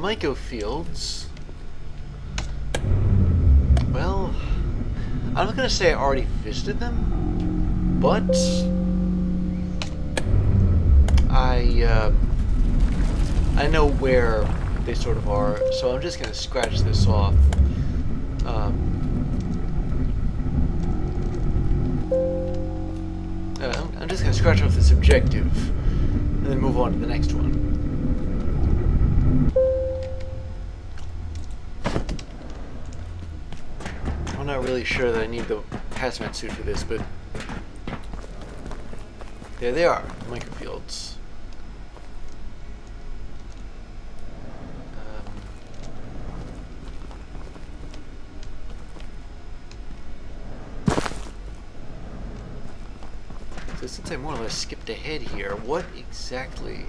mycofields. Well, I'm not gonna say I already visited them, but I know where they sort of are, so I'm just gonna scratch this off. I'm just gonna scratch off this objective, and then move on to the next one. I'm not really sure that I need the hazmat suit for this, but there they are, microfields. So since I more or less skipped ahead here, what exactly?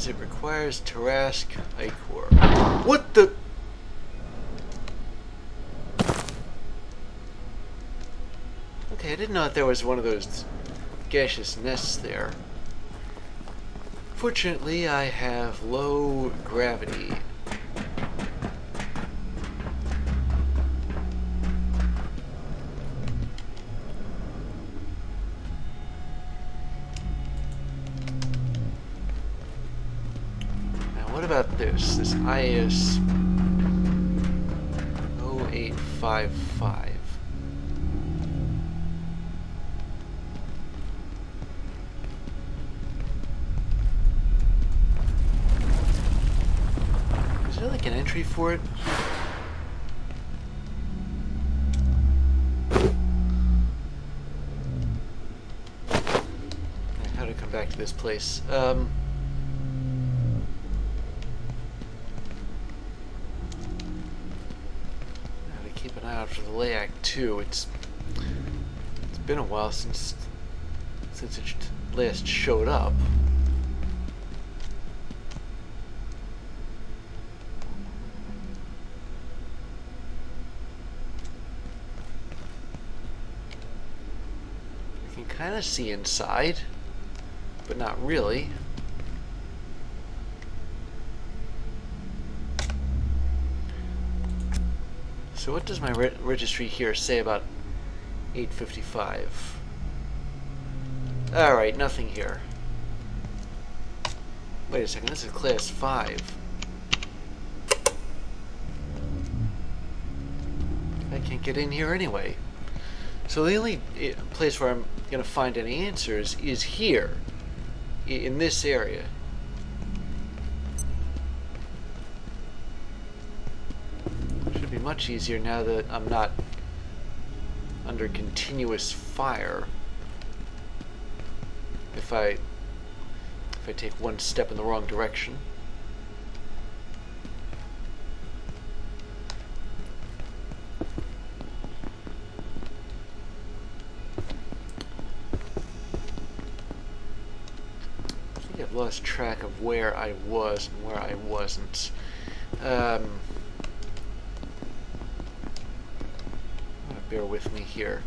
It requires Tarask Ichor. What the? Okay, I didn't know that there was one of those gaseous nests there. Fortunately, I have low gravity. What about this IS 0855? Is there like an entry for it? How to come back to this place? Keep an eye out for the Layak too. It's been a while since it last showed up. You can kind of see inside, but not really. So what does my registry here say about 855? Alright, nothing here. Wait a second, this is class 5. I can't get in here anyway. So the only place where I'm going to find any answers is here, in this area. Much easier now that I'm not under continuous fire. If I take one step in the wrong direction. I think I've lost track of where I was and where I wasn't. Bear with me here.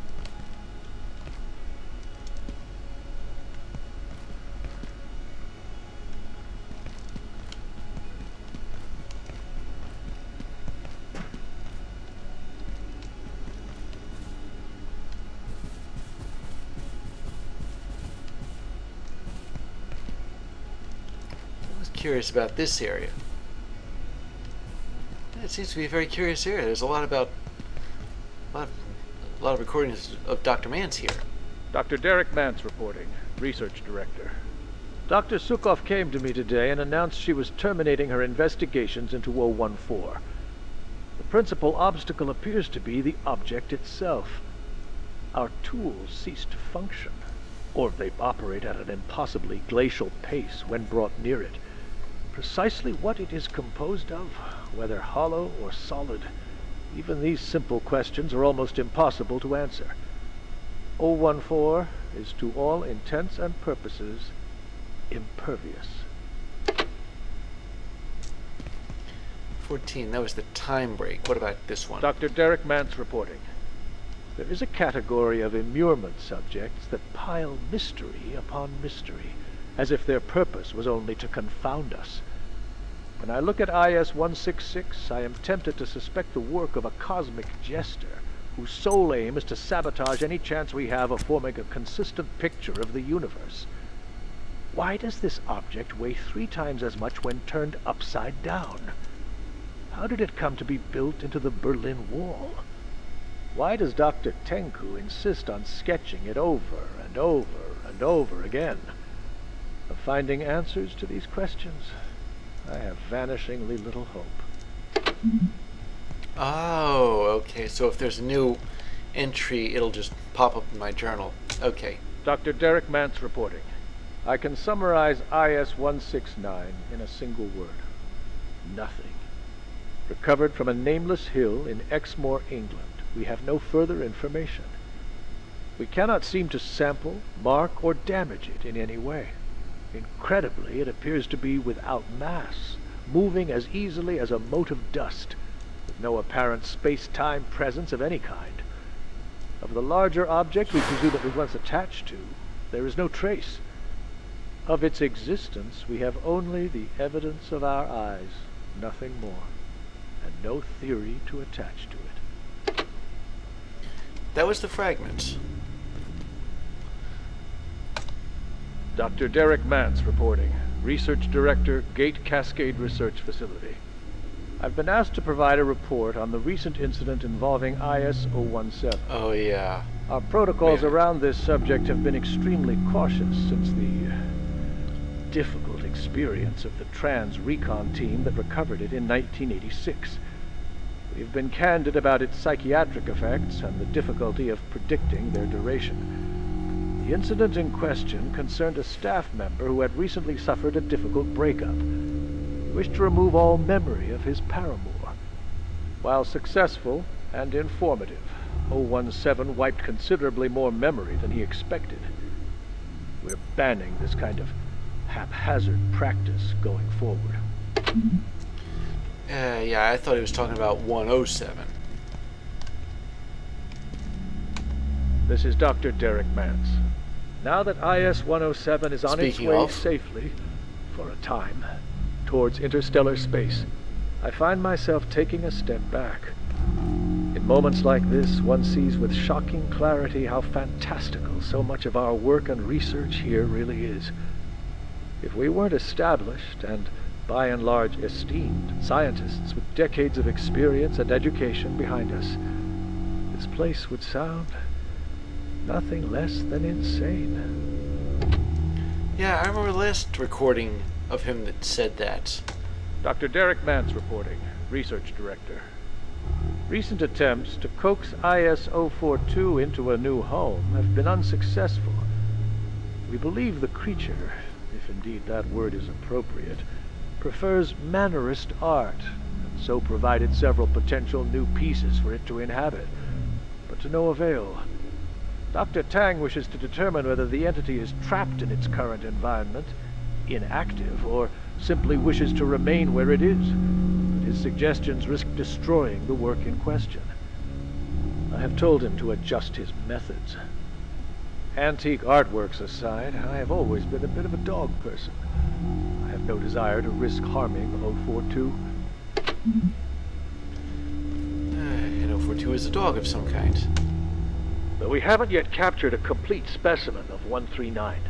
I was curious about this area. It seems to be a very curious area. There's a lot of recordings of Dr. Mance here. Dr. Derek Mance reporting, Research Director. Dr. Sukov came to me today and announced she was terminating her investigations into 014. The principal obstacle appears to be the object itself. Our tools cease to function, or they operate at an impossibly glacial pace when brought near it. Precisely what it is composed of, whether hollow or solid, even these simple questions are almost impossible to answer. 014 is to all intents and purposes impervious. 14, that was the time break. What about this one? Dr. Derek Mance reporting. There is a category of immurement subjects that pile mystery upon mystery, as if their purpose was only to confound us. When I look at IS-166, I am tempted to suspect the work of a cosmic jester, whose sole aim is to sabotage any chance we have of forming a consistent picture of the universe. Why does this object weigh 3 times as much when turned upside down? How did it come to be built into the Berlin Wall? Why does Dr. Tenku insist on sketching it over and over and over again? Of finding answers to these questions, I have vanishingly little hope. Oh, okay. So if there's a new entry, it'll just pop up in my journal. Okay. Dr. Derek Mance reporting. I can summarize IS-169 in a single word. Nothing. Recovered from a nameless hill in Exmoor, England, we have no further information. We cannot seem to sample, mark, or damage it in any way. Incredibly, it appears to be without mass, moving as easily as a mote of dust, with no apparent space-time presence of any kind. Of the larger object we presume it was once attached to, there is no trace. Of its existence, we have only the evidence of our eyes, nothing more, and no theory to attach to it. That was the fragment. Dr. Derek Mance reporting. Research Director, Gate Cascade Research Facility. I've been asked to provide a report on the recent incident involving IS-017. Oh, yeah. Our protocols around this subject have been extremely cautious since the difficult experience of the trans recon team that recovered it in 1986. We've been candid about its psychiatric effects and the difficulty of predicting their duration. The incident in question concerned a staff member who had recently suffered a difficult breakup. He wished to remove all memory of his paramour. While successful and informative, 017 wiped considerably more memory than he expected. We're banning this kind of haphazard practice going forward. Yeah, I thought he was talking about 107. This is Dr. Derek Mance. Now that IS-107 is on its Speaking way of. safely, for a time, towards interstellar space, I find myself taking a step back. In moments like this, one sees with shocking clarity how fantastical so much of our work and research here really is. If we weren't established and, by and large, esteemed scientists with decades of experience and education behind us, this place would sound nothing less than insane. Yeah, I remember the last recording of him that said that. Dr. Derek Mance reporting. Research Director. Recent attempts to coax IS-042 into a new home have been unsuccessful. We believe the creature, if indeed that word is appropriate, prefers mannerist art, and so provided several potential new pieces for it to inhabit, but to no avail. Dr. Tang wishes to determine whether the entity is trapped in its current environment, inactive, or simply wishes to remain where it is. But his suggestions risk destroying the work in question. I have told him to adjust his methods. Antique artworks aside, I have always been a bit of a dog person. I have no desire to risk harming 042. And 042 is a dog of some kind. But we haven't yet captured a complete specimen of 139.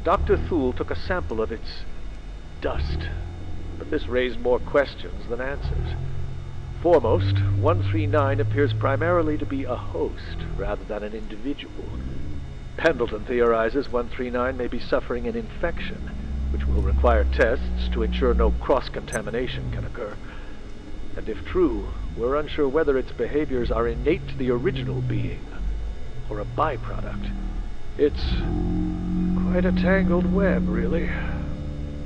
Dr. Thule took a sample of its dust, but this raised more questions than answers. Foremost, 139 appears primarily to be a host rather than an individual. Pendleton theorizes 139 may be suffering an infection, which will require tests to ensure no cross-contamination can occur. And if true, we're unsure whether its behaviors are innate to the original being, or a byproduct. It's quite a tangled web, really.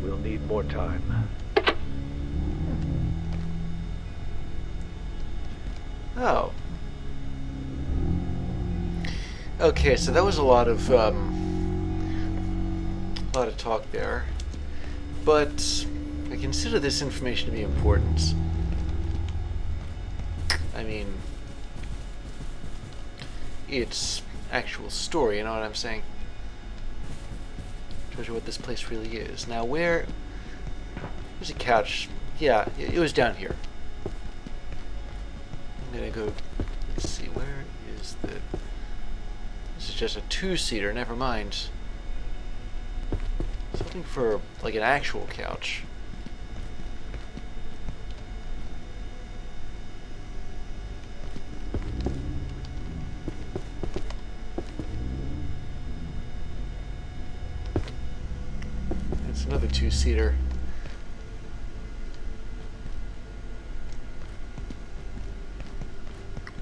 We'll need more time. Oh. Okay, so that was a lot of talk there, but I consider this information to be important. I mean, its actual story, you know what I'm saying? Shows you what this place really is. Now, there's a couch. Yeah, it was down here. I'm gonna go, let's see, where is this is just a two-seater, never mind. I was hoping for, like, an actual couch. It's another two-seater.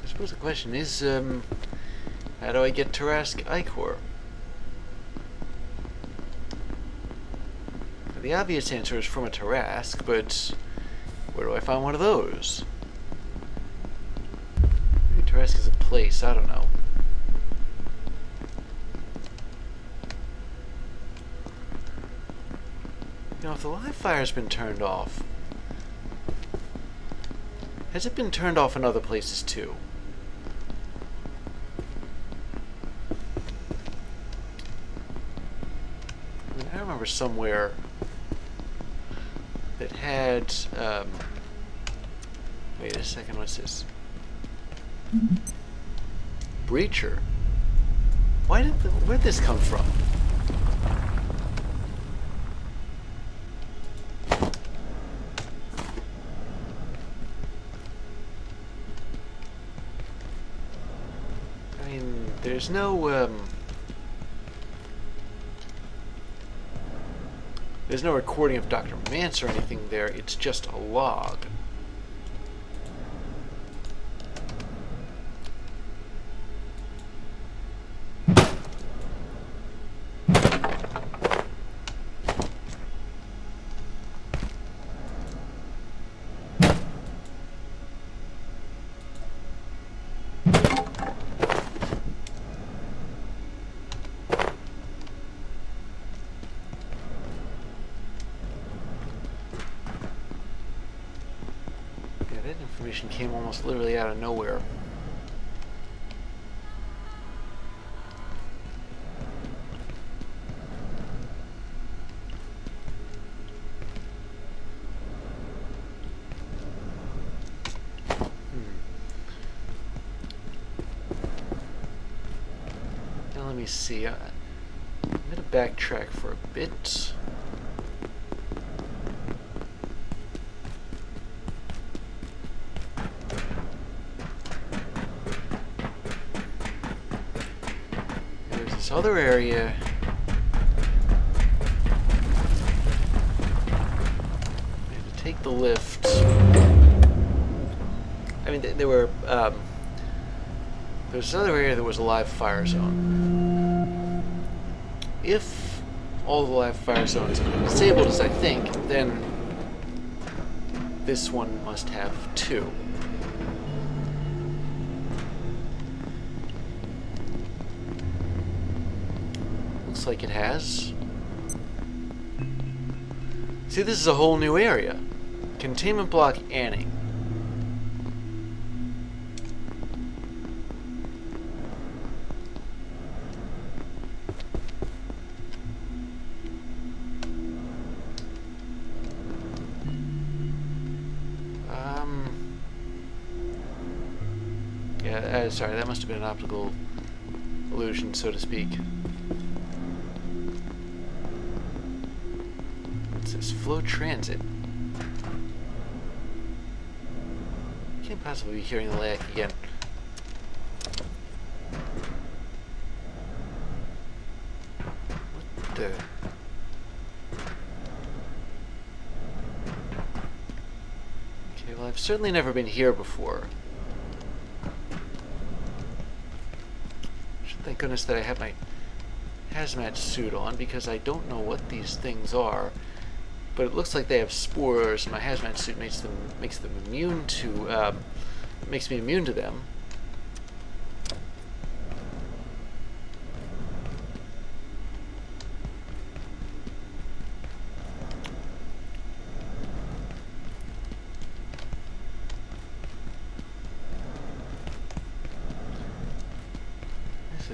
I suppose the question is, how do I get Tarask Ichor? The obvious answer is from a Tarask, but where do I find one of those? Maybe Tarask is a place, I don't know. You know, if the live fire's been turned off, has it been turned off in other places too? I mean, I remember somewhere that had, wait a second, what's this? Breacher? Where'd this come from? I mean, there's no recording of Dr. Mance or anything there, it's just a log. That information came almost literally out of nowhere. Now let me see. I'm going to backtrack for a bit. This other area. We had to take the lift. I mean, there were there's this other area that was a live fire zone. If all the live fire zones have been disabled, as I think, then this one must have two. Like it has. See, this is a whole new area. Containment block Anning. Yeah, sorry, that must have been an optical illusion, so to speak. Flow transit. Can't possibly be hearing the lag again. What the? Okay, well, I've certainly never been here before. Thank goodness that I have my hazmat suit on, because I don't know what these things are. But it looks like they have spores, and my hazmat suit makes them immune to makes me immune to them.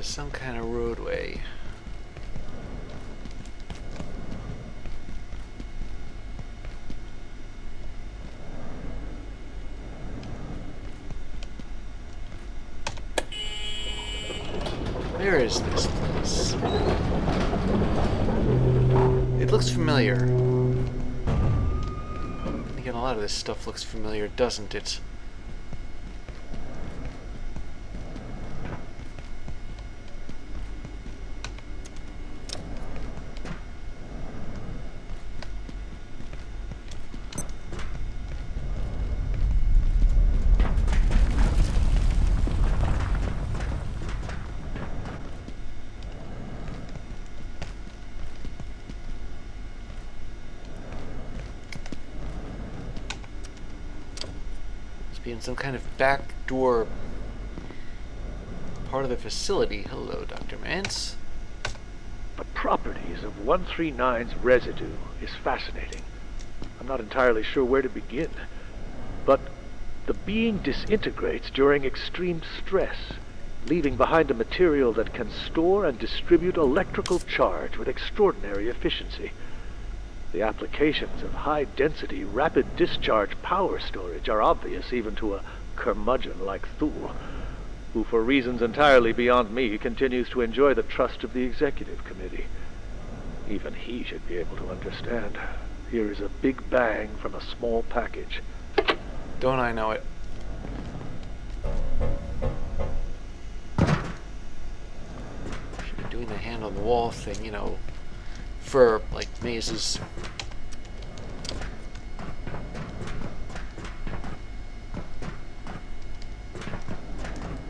to some kind of roadway. Where is this place? It looks familiar. Again, a lot of this stuff looks familiar, doesn't it? Be in some kind of back door part of the facility. Hello, Dr. Mance. The properties of 139's residue is fascinating. I'm not entirely sure where to begin. But the being disintegrates during extreme stress, leaving behind a material that can store and distribute electrical charge with extraordinary efficiency. The applications of high-density, rapid discharge power storage are obvious even to a curmudgeon like Thule, who for reasons entirely beyond me continues to enjoy the trust of the executive committee. Even he should be able to understand. Here is a big bang from a small package. Don't I know it? Should be doing the hand on the wall thing, you know, for like mazes.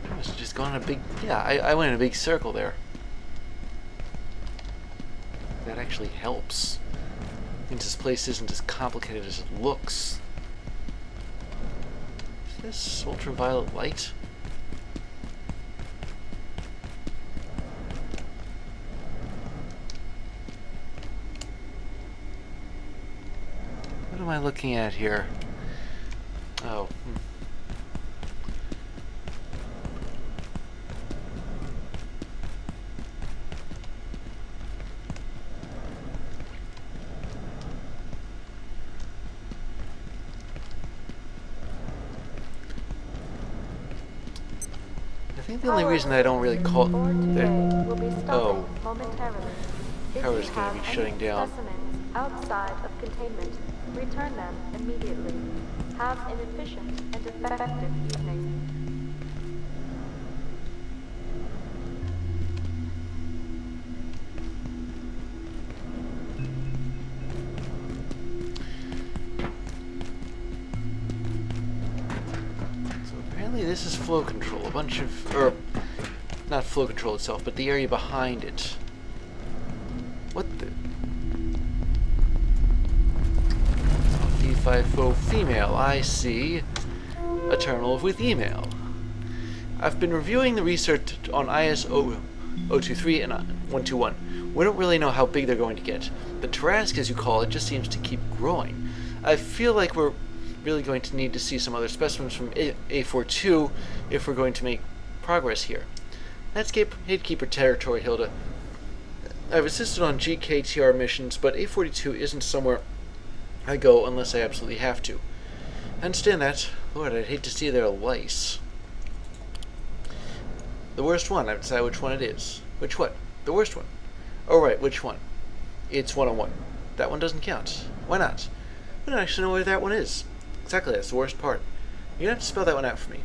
I must have just gone in a big, yeah, I went in a big circle there. That actually helps. Means this place isn't as complicated as it looks. Is this ultraviolet light? What am I looking at here? Oh. I think the only reason I don't really call that. Oh. Power is going to be shutting down. Outside of containment, return them immediately. Have an efficient and effective evening. So apparently this is flow control. A bunch of, or not flow control itself, but the area behind it. What the? FIFO female, I see. A terminal with email. I've been reviewing the research on ISO 023 and 121. We don't really know how big they're going to get. The Tarask, as you call it, just seems to keep growing. I feel like we're really going to need to see some other specimens from A42 if we're going to make progress here. Let's keep territory, Hilda. I've assisted on GKTR missions, but A42 isn't somewhere I go unless I absolutely have to. I understand that. Lord, I'd hate to see their lice. The worst one. I've decided which one it is. Which one? The worst one. Oh, right, which one? It's 101. That one doesn't count. Why not? I don't actually know where that one is. Exactly, that's the worst part. You're gonna have to spell that one out for me.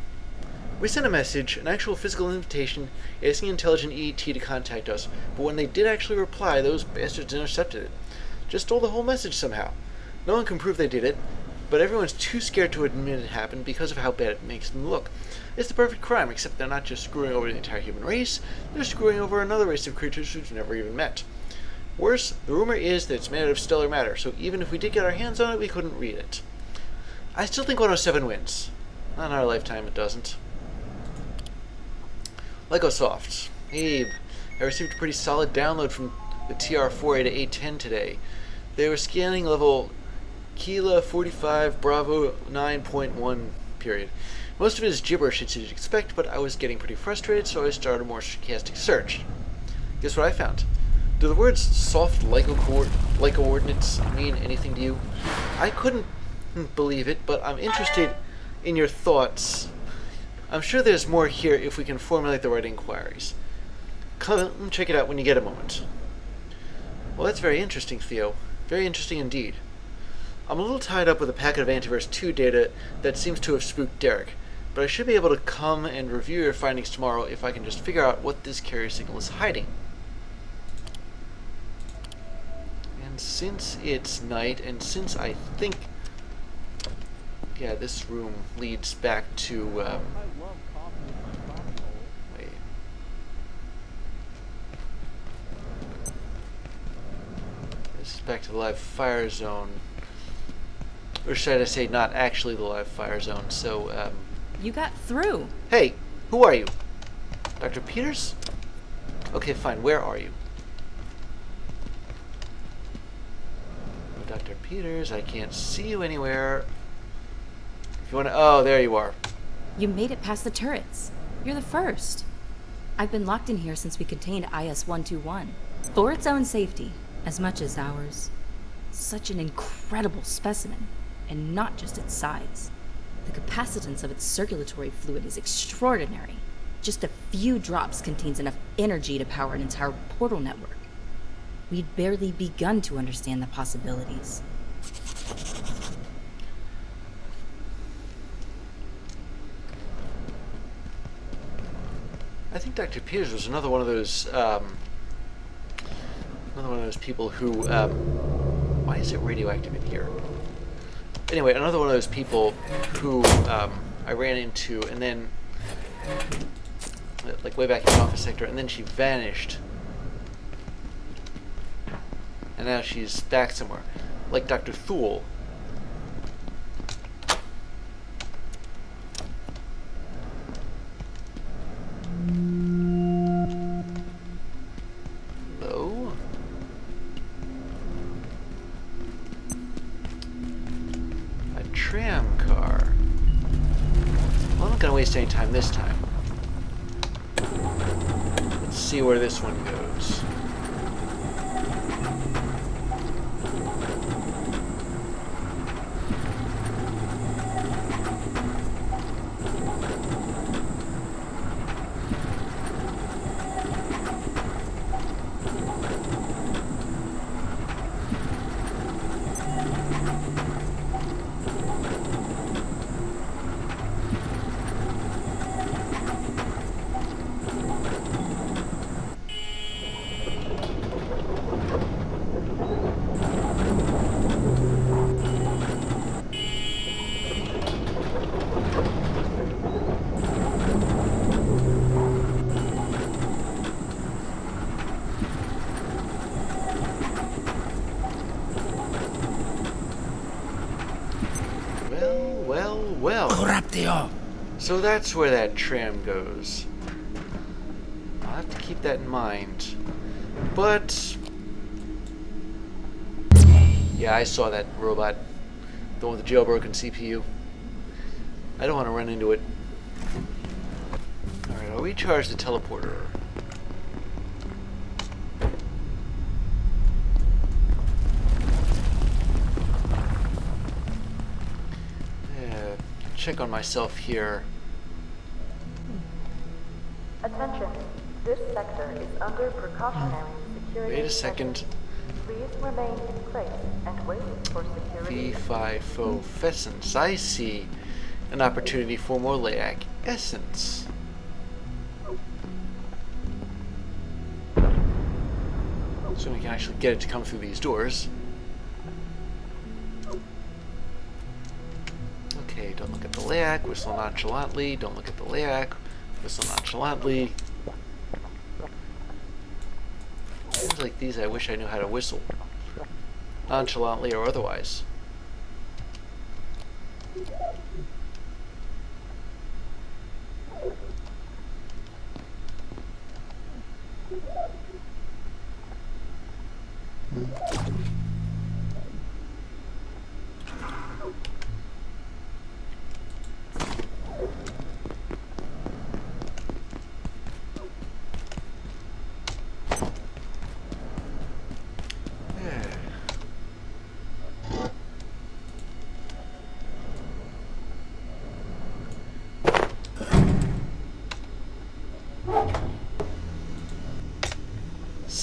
We sent a message, an actual physical invitation, asking intelligent EET to contact us, but when they did actually reply, those bastards intercepted it. Just stole the whole message somehow. No one can prove they did it, but everyone's too scared to admit it happened because of how bad it makes them look. It's the perfect crime, except they're not just screwing over the entire human race, they're screwing over another race of creatures we've never even met. Worse, the rumor is that it's made out of stellar matter, so even if we did get our hands on it, we couldn't read it. I still think 107 wins. Not in our lifetime, it doesn't. Lego Soft. Abe, I received a pretty solid download from the TR4A to A10 today. They were scanning level Kila 45 Bravo 9.1 period. Most of it is gibberish, as you'd expect, but I was getting pretty frustrated, so I started a more sarcastic search. Guess what I found? Do the words soft coordinates mean anything to you? I couldn't believe it, but I'm interested in your thoughts. I'm sure there's more here if we can formulate the right inquiries. Come and check it out when you get a moment. Well, that's very interesting, Theo. Very interesting indeed. I'm a little tied up with a packet of Antivirus 2 data that seems to have spooked Derek, but I should be able to come and review your findings tomorrow if I can just figure out what this carrier signal is hiding. And since it's night, and since I think, yeah, this room leads back to, wait. This is back to the live fire zone. Or should I say, not actually the live fire zone, so, You got through. Hey, who are you? Dr. Peters? Okay, fine, where are you? Dr. Peters, I can't see you anywhere. If you want to... Oh, there you are. You made it past the turrets. You're the first. I've been locked in here since we contained IS-121. For its own safety, as much as ours. Such an incredible specimen, and not just its size. The capacitance of its circulatory fluid is extraordinary. Just a few drops contains enough energy to power an entire portal network. We'd barely begun to understand the possibilities. I think Dr. Peters was another one of those people who, why is it radioactive in here? Anyway, another one of those people who I ran into, and then, like way back in the office sector, and then she vanished. And now she's back somewhere. Like Dr. Thule. Hello? A tram car. Well, I'm not gonna waste any time this time. Let's see where this one goes. Well. So that's where that tram goes. I'll have to keep that in mind. But... yeah, I saw that robot. The one with the jailbroken CPU. I don't want to run into it. Alright, I'll recharge the teleporter. Check on myself here. Attention. This sector is under precautionary security. Wait a second. Please remain in place and wait for security. Phosphorescence. I see an opportunity for more Laic essence. So we can actually get it to come through these doors. Okay, don't look at the Laic, whistle nonchalantly. Don't look at the Laic, whistle nonchalantly. Things like these I wish I knew how to whistle. Nonchalantly or otherwise.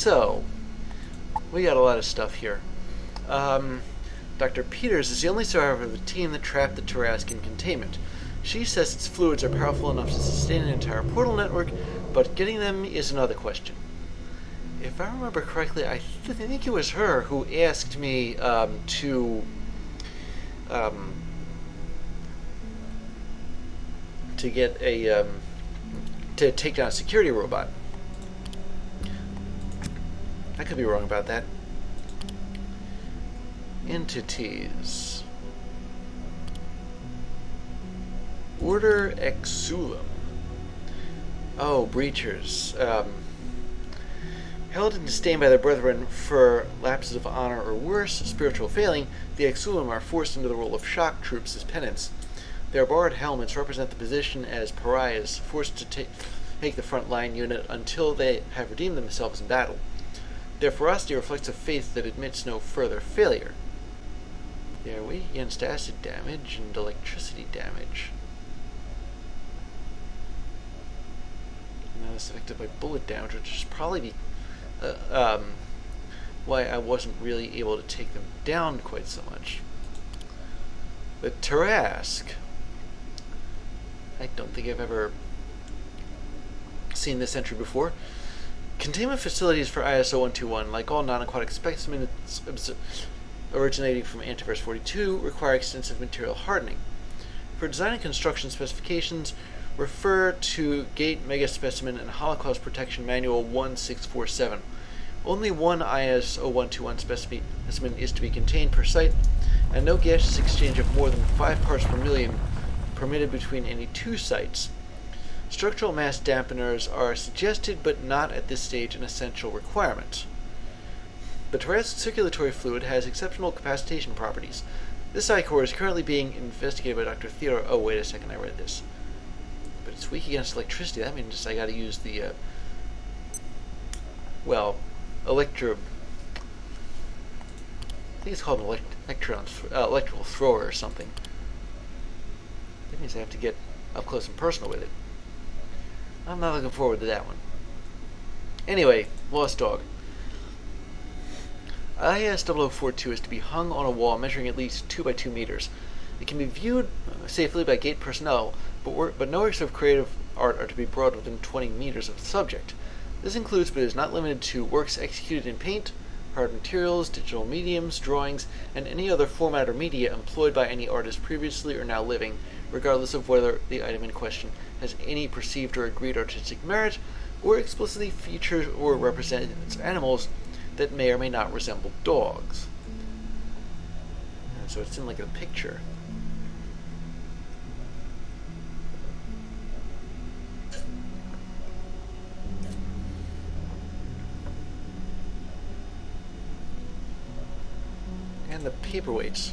So, we got a lot of stuff here. Dr. Peters is the only survivor of the team that trapped the Tarask in containment. She says its fluids are powerful enough to sustain an entire portal network, but getting them is another question. If I remember correctly, I think it was her who asked me to get a to take down a security robot. I could be wrong about that. Entities. Order Exulum. Oh, breachers. Held in disdain by their brethren for lapses of honor or worse, spiritual failing, the Exulum are forced into the role of shock troops as penance. Their barred helmets represent the position as pariahs, forced to take the front line unit until they have redeemed themselves in battle. Their ferocity reflects a faith that admits no further failure. They are weak against acid damage and electricity damage. Not as affected by bullet damage, which is probably why I wasn't really able to take them down quite so much. The Tarask. I don't think I've ever seen this entry before. Containment facilities for ISO 121, like all non-aquatic specimens originating from Antivirus 42, require extensive material hardening. For design and construction specifications, refer to Gate Mega Specimen and Holocaust Protection Manual 1647. Only one ISO 121 specimen is to be contained per site, and no gaseous exchange of more than 5 parts per million permitted between any 2 sites. Structural mass dampeners are suggested, but not at this stage an essential requirement. The Tarask circulatory fluid has exceptional capacitation properties. This ichor is currently being investigated by Dr. Theodore. Oh, wait a second, I read this. But it's weak against electricity. That means I gotta use the, electro... I think it's called an electrical thrower or something. That means I have to get up close and personal with it. I'm not looking forward to that one. Anyway, Lost Dog. IS-0042 is to be hung on a wall measuring at least 2 by 2 meters. It can be viewed safely by gate personnel, but no works of creative art are to be brought within 20 meters of the subject. This includes, but is not limited to, works executed in paint, hard materials, digital mediums, drawings, and any other format or media employed by any artist previously or now living, regardless of whether the item in question has any perceived or agreed artistic merit, or explicitly features or represents animals that may or may not resemble dogs. And so it's in like a picture. And the paperweights.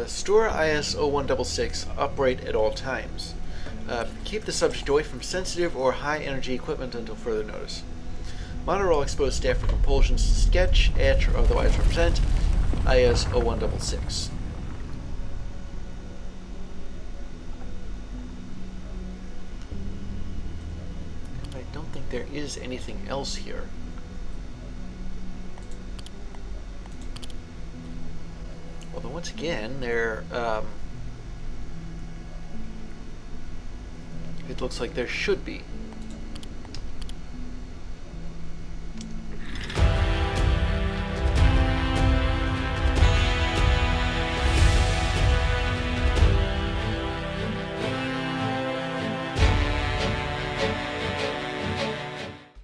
Store IS-0166 upright at all times. Keep the subject away from sensitive or high energy equipment until further notice. Monitor all exposed staff for compulsions to sketch, etch, or otherwise represent IS-0166. I don't think there is anything else here. Although once again, there it looks like there should be.